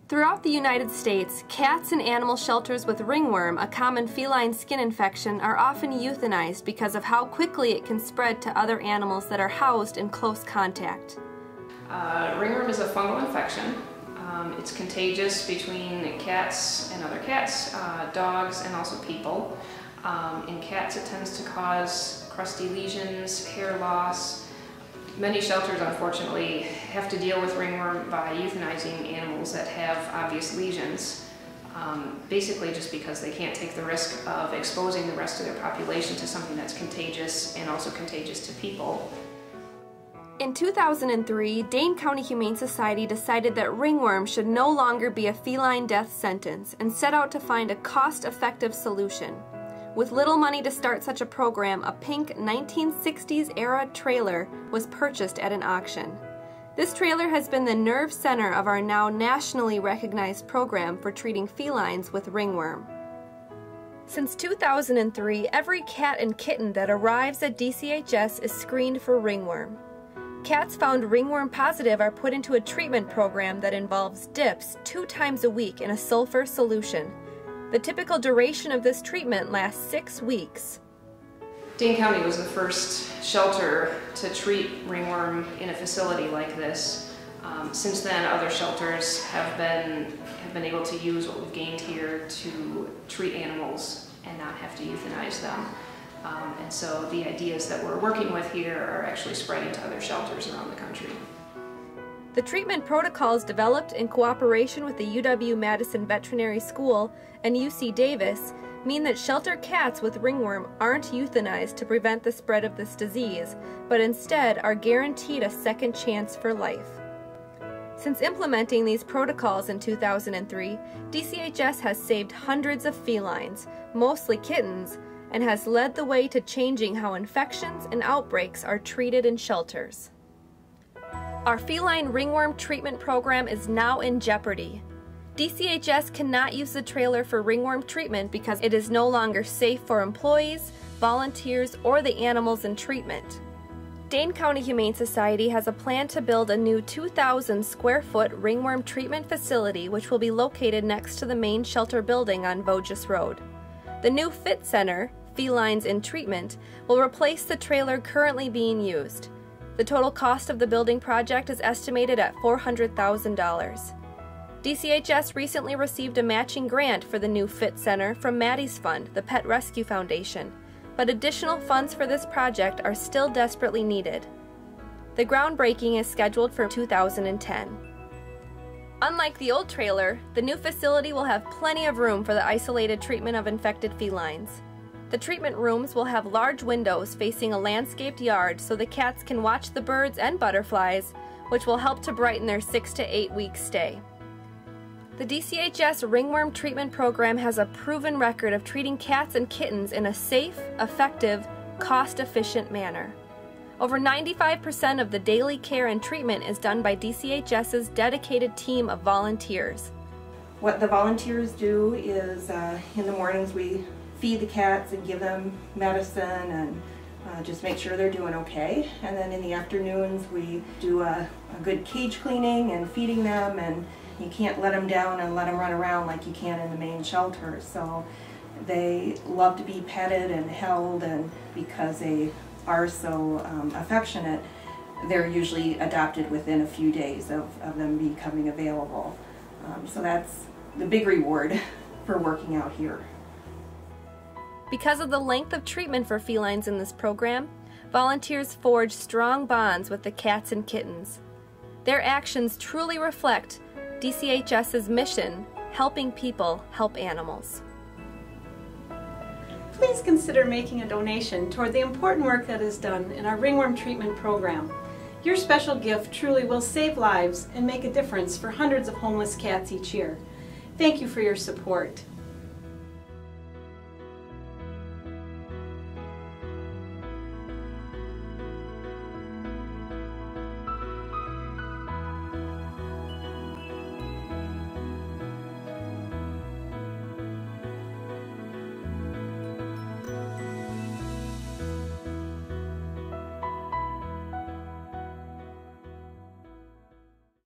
Throughout the United States, cats in animal shelters with ringworm, a common feline skin infection, are often euthanized because of how quickly it can spread to other animals that are housed in close contact. Ringworm is a fungal infection. It's contagious between cats and other cats, dogs, and also people. In cats, it tends to cause crusty lesions, hair loss. Many shelters, unfortunately, have to deal with ringworm by euthanizing animals that have obvious lesions, basically just because they can't take the risk of exposing the rest of their population to something that's contagious and also contagious to people. In 2003, Dane County Humane Society decided that ringworm should no longer be a feline death sentence and set out to find a cost-effective solution. With little money to start such a program, a pink 1960s-era trailer was purchased at an auction. This trailer has been the nerve center of our now nationally recognized program for treating felines with ringworm. Since 2003, every cat and kitten that arrives at DCHS is screened for ringworm. Cats found ringworm positive are put into a treatment program that involves dips 2 times a week in a sulfur solution. The typical duration of this treatment lasts 6 weeks. Dane County was the first shelter to treat ringworm in a facility like this. Since then, other shelters have been able to use what we've gained here to treat animals and not have to euthanize them. And so the ideas that we're working with here are actually spreading to other shelters around the country. The treatment protocols developed in cooperation with the UW-Madison Veterinary School and UC Davis mean that shelter cats with ringworm aren't euthanized to prevent the spread of this disease, but instead are guaranteed a second chance for life. Since implementing these protocols in 2003, DCHS has saved hundreds of felines, mostly kittens, and has led the way to changing how infections and outbreaks are treated in shelters. Our feline ringworm treatment program is now in jeopardy. DCHS cannot use the trailer for ringworm treatment because it is no longer safe for employees, volunteers, or the animals in treatment. Dane County Humane Society has a plan to build a new 2,000 square foot ringworm treatment facility which will be located next to the main shelter building on Voges Road. The new Fit Center, Felines in Treatment, will replace the trailer currently being used. The total cost of the building project is estimated at $400,000. DCHS recently received a matching grant for the new Fit Center from Maddie's Fund, the Pet Rescue Foundation, but additional funds for this project are still desperately needed. The groundbreaking is scheduled for 2010. Unlike the old trailer, the new facility will have plenty of room for the isolated treatment of infected felines. The treatment rooms will have large windows facing a landscaped yard so the cats can watch the birds and butterflies, which will help to brighten their 6 to 8 week stay. The DCHS ringworm treatment program has a proven record of treating cats and kittens in a safe, effective, cost-efficient manner. Over 95% of the daily care and treatment is done by DCHS's dedicated team of volunteers. What the volunteers do is in the mornings we feed the cats and give them medicine and just make sure they're doing okay. And then in the afternoons we do a good cage cleaning and feeding them, and you can't let them down and let them run around like you can in the main shelter. So they love to be petted and held, and because they are so affectionate, they're usually adopted within a few days of them becoming available. So that's the big reward for working out here. Because of the length of treatment for felines in this program, volunteers forge strong bonds with the cats and kittens. Their actions truly reflect DCHS's mission, helping people help animals. Please consider making a donation toward the important work that is done in our ringworm treatment program. Your special gift truly will save lives and make a difference for hundreds of homeless cats each year. Thank you for your support.